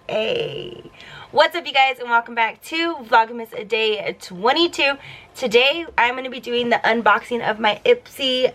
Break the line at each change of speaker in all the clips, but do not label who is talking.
Hey, what's up you guys, and welcome back to Vlogmas day 22. Today I'm going to be doing the unboxing of my Ipsy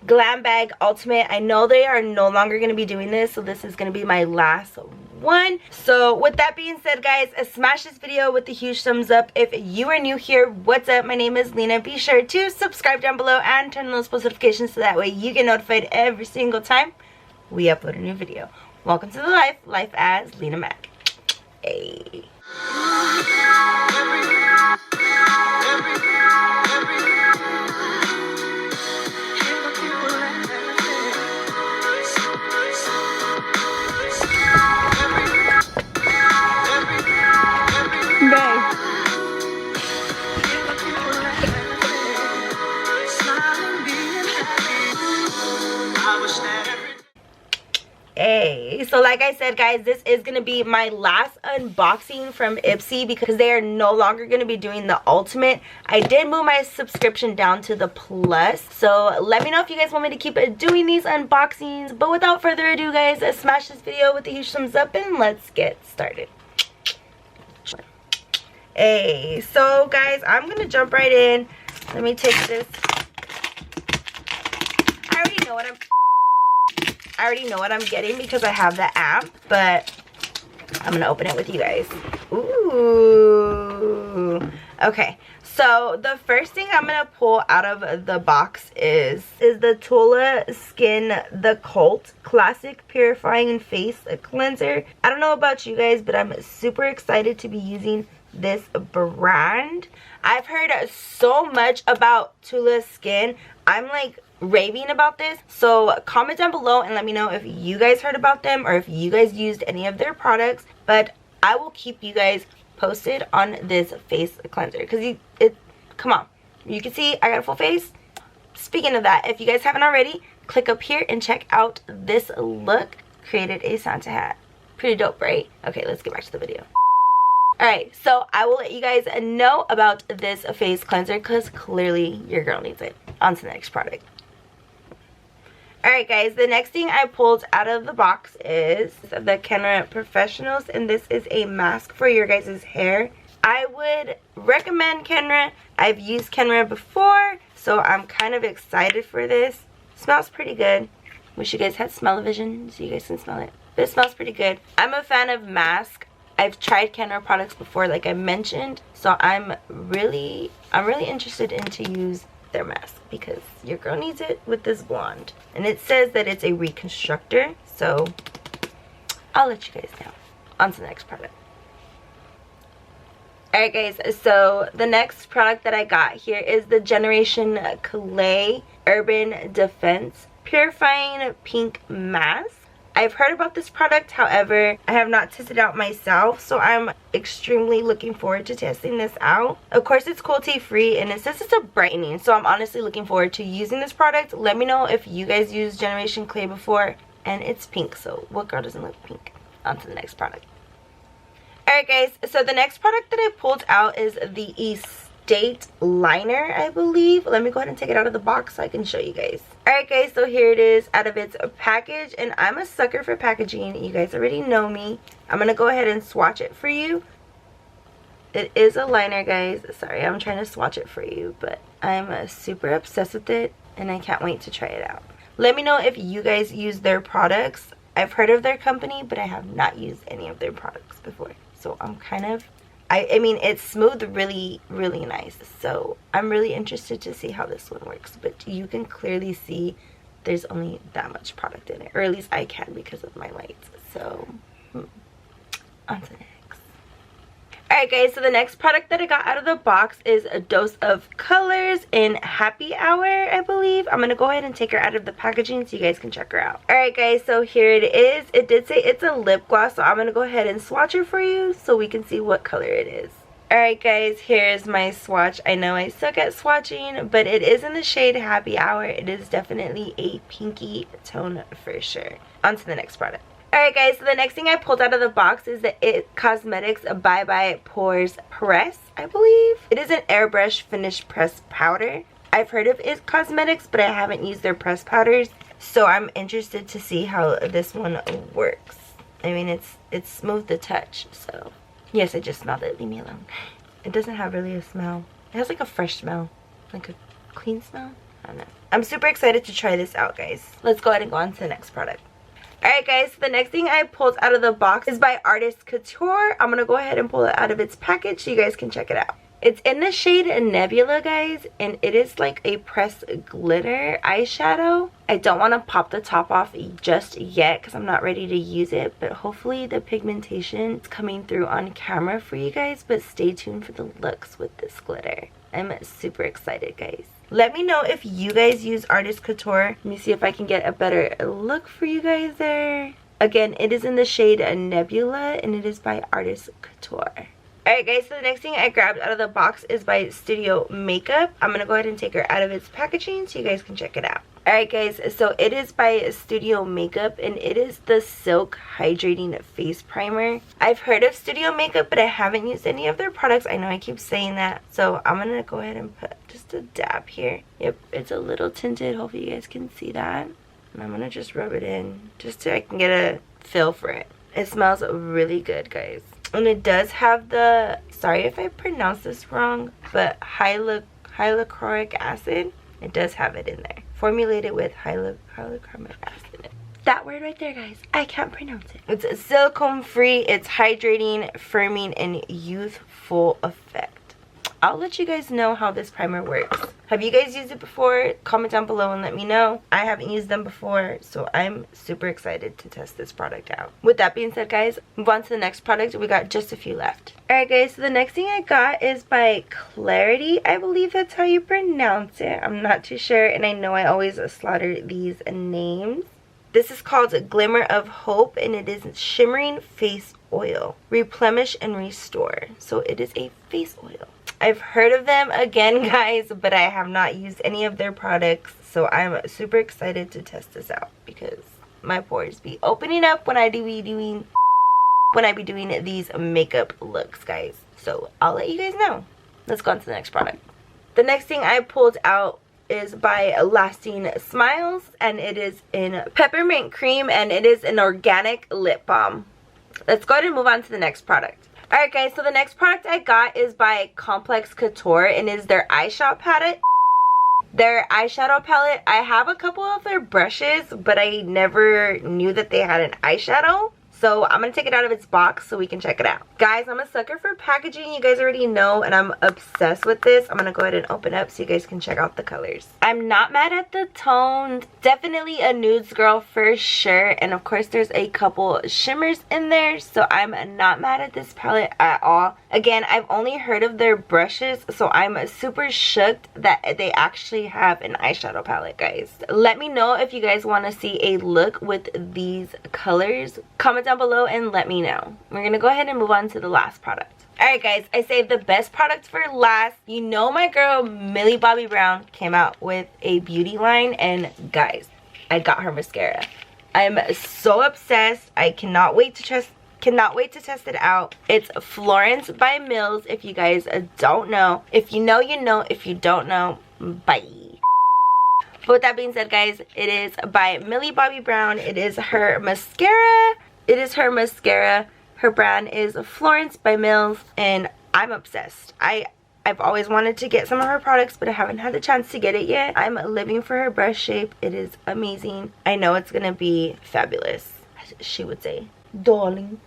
Glam Bag Ultimate. I know they are no longer going to be doing this, so this is going to be my last one. So with that being said, guys, smash this video with a huge thumbs up. If you are new here, what's up? My name is Lena. Be sure to subscribe down below and turn on those post notifications so that way you get notified every single time we upload a new video. Welcome to the life as Lena Mac. Hey. Hey, so like I said, guys, this is going to be my last unboxing from Ipsy because they are no longer going to be doing the Ultimate. I did move my subscription down to the Plus, so let me know if you guys want me to keep doing these unboxings. But without further ado, guys, smash this video with a huge thumbs up and let's get started. Hey, so guys, I'm going to jump right in. Let me take this. I already know what I'm getting because I have the app, but I'm gonna open it with you guys. Ooh. Okay, so the first thing I'm gonna pull out of the box is the Tula Skin The Cult Classic Purifying Face Cleanser. I don't know about you guys, but I'm super excited to be using this brand. I've heard so much about Tula Skin. I'm like raving about this, so comment down below and let me know if you guys heard about them or if you guys used any of their products. But I will keep you guys posted on this face cleanser because come on, you can see I got a full face. Speaking of that, if you guys haven't already, click up here and check out this look. Created a Santa hat. Pretty dope, right? Okay, let's get back to the video. Alright, so I will let you guys know about this face cleanser because clearly your girl needs it. On to the next product. Alright guys, the next thing I pulled out of the box is the Kenra Professionals, and this is a mask for your guys' hair. I would recommend Kenra. I've used Kenra before, so I'm kind of excited for this. Smells pretty good. Wish you guys had smell-o-vision so you guys can smell it. But it smells pretty good. I'm a fan of masks. I've tried Kenra products before, like I mentioned, so I'm really interested in to use their mask because your girl needs it with this blonde, and it says that it's a reconstructor, so I'll let you guys know. On to the next product. Alright guys, so the next product that I got here is the Generation Clay Urban Defense Purifying Pink Mask. I've heard about this product, however, I have not tested it out myself, so I'm extremely looking forward to testing this out. Of course, it's cruelty-free, and it says it's a brightening, so I'm honestly looking forward to using this product. Let me know if you guys used Generation Clay before, and it's pink, so what girl doesn't look pink? On to the next product. Alright guys, so the next product that I pulled out is the Estate Liner, I believe. Let me go ahead and take it out of the box so I can show you guys. Alright guys, so here it is out of its package, and I'm a sucker for packaging. You guys already know me. I'm going to go ahead and swatch it for you. It is a liner, guys. Sorry, I'm trying to swatch it for you, but I'm super obsessed with it, and I can't wait to try it out. Let me know if you guys use their products. I've heard of their company, but I have not used any of their products before. So I'm kind of... I mean, it's smooth, really nice, so I'm really interested to see how this one works. But you can clearly see there's only that much product in it, or at least I can because of my lights. So on to the next. Alright guys, so the next product that I got out of the box is a Dose of Colors in Happy Hour, I believe. I'm going to go ahead and take her out of the packaging so you guys can check her out. Alright guys, so here it is. It did say it's a lip gloss, so I'm going to go ahead and swatch her for you so we can see what color it is. Alright guys, here's my swatch. I know I suck at swatching, but it is in the shade Happy Hour. It is definitely a pinky tone for sure. On to the next product. Alright guys, so the next thing I pulled out of the box is the It Cosmetics Bye Bye Pores Press, I believe. It is an airbrush finish press powder. I've heard of It Cosmetics, but I haven't used their press powders. So I'm interested to see how this one works. I mean, it's smooth to touch, so. Yes, I just smelled it. Leave me alone. It doesn't have really a smell. It has like a fresh smell. Like a clean smell. I don't know. I'm super excited to try this out, guys. Let's go ahead and go on to the next product. Alright guys, so the next thing I pulled out of the box is by Artist Couture. I'm going to go ahead and pull it out of its package so you guys can check it out. It's in the shade Nebula, guys, and it is like a pressed glitter eyeshadow. I don't want to pop the top off just yet because I'm not ready to use it, but hopefully the pigmentation is coming through on camera for you guys, but stay tuned for the looks with this glitter. I'm super excited, guys. Let me know if you guys use Artist Couture. Let me see if I can get a better look for you guys there. Again, it is in the shade Nebula, and it is by Artist Couture. Alright guys, so the next thing I grabbed out of the box is by Studio Makeup. I'm going to go ahead and take her out of its packaging so you guys can check it out. Alright guys, so it is by Studio Makeup, and it is the Silk Hydrating Face Primer. I've heard of Studio Makeup, but I haven't used any of their products. I know I keep saying that, so I'm going to go ahead and put just a dab here. Yep, it's a little tinted. Hopefully you guys can see that. And I'm going to just rub it in just so I can get a feel for it. It smells really good, guys. And it does have the, sorry if I pronounce this wrong, but hyaluronic acid. It does have it in there. Formulated with hyaluronic acid. That word right there, guys. I can't pronounce it. It's silicone free. It's hydrating, firming, and youthful effect. I'll let you guys know how this primer works. Have you guys used it before? Comment down below and let me know. I haven't used them before, so I'm super excited to test this product out. With that being said, guys, move on to the next product. We got just a few left. Alright guys, so the next thing I got is by Clarity. I believe that's how you pronounce it. I'm not too sure, and I know I always slaughter these names. This is called Glimmer of Hope, and it is shimmering face oil. Replenish and restore. So it is a face oil. I've heard of them again, guys, but I have not used any of their products, so I'm super excited to test this out because my pores be opening up when I be doing these makeup looks, guys. So I'll let you guys know. Let's go on to the next product. The next thing I pulled out is by Lasting Smiles, and it is in peppermint cream, and it is an organic lip balm. Let's go ahead and move on to the next product. Alright guys, so the next product I got is by Complex Couture, and is their eyeshadow palette. Their eyeshadow palette, I have a couple of their brushes, but I never knew that they had an eyeshadow. So I'm going to take it out of its box so we can check it out. Guys, I'm a sucker for packaging. You guys already know, and I'm obsessed with this. I'm going to go ahead and open up so you guys can check out the colors. I'm not mad at the tones. Definitely a nudes girl for sure. And of course, there's a couple shimmers in there. So I'm not mad at this palette at all. Again, I've only heard of their brushes, so I'm super shocked that they actually have an eyeshadow palette, guys. Let me know if you guys want to see a look with these colors. Comment down below and let me know. We're gonna go ahead and move on to the last product. Alright guys, I saved the best product for last. You know my girl Millie Bobby Brown came out with a beauty line, and guys, I got her mascara. I'm so obsessed. I cannot wait to test it out. It's Florence by Mills, if you guys don't know. If you know, you know. If you don't know, bye. But with that being said, guys, it is by Millie Bobby Brown. It is her mascara. Her brand is Florence by Mills, and I'm obsessed. I've always wanted to get some of her products, but I haven't had the chance to get it yet. I'm living for her brush shape. It is amazing. I know it's gonna be fabulous, as she would say. Darling.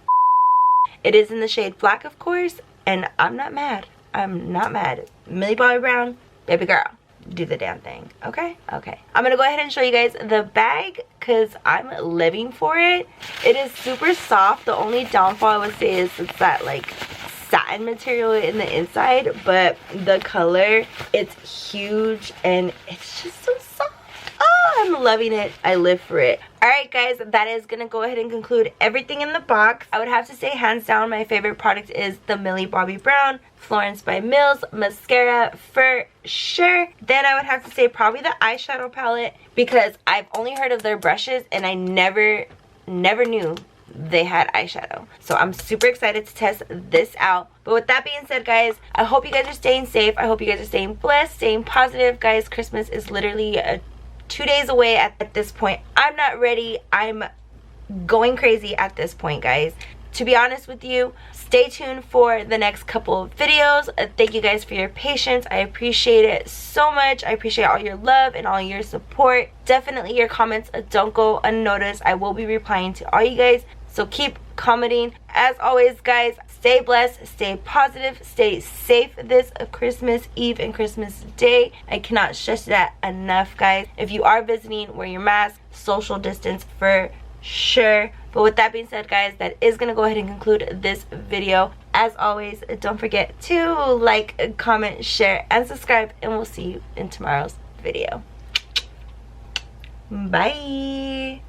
It is in the shade Black, of course, and I'm not mad. I'm not mad. Millie Bobby Brown, baby girl, do the damn thing. Okay. I'm gonna go ahead and show you guys the bag because I'm living for it. It is super soft. The only downfall I would say is it's that like satin material in the inside, but the color, it's huge and it's just so soft. Oh, I'm loving it. I live for it. Alright guys, that is gonna go ahead and conclude everything in the box. I would have to say hands down my favorite product is the Millie Bobby Brown Florence by Mills mascara for sure. Then I would have to say probably the eyeshadow palette, because I've only heard of their brushes and I never knew they had eyeshadow. So I'm super excited to test this out. But with that being said, guys, I hope you guys are staying safe. I hope you guys are staying blessed, staying positive. Guys, Christmas is literally 2 days away at this point. I'm not ready. I'm going crazy at this point, guys. To be honest with you, stay tuned for the next couple of videos. Thank you guys for your patience. I appreciate it so much. I appreciate all your love and all your support. Definitely your comments don't go unnoticed. I will be replying to all you guys, so keep commenting. As always, guys, stay blessed, stay positive, stay safe this Christmas Eve and Christmas Day. I cannot stress that enough, guys. If you are visiting, wear your mask, social distance for sure. But with that being said, guys, that is gonna go ahead and conclude this video. As always, don't forget to like, comment, share, and subscribe, and we'll see you in tomorrow's video. Bye.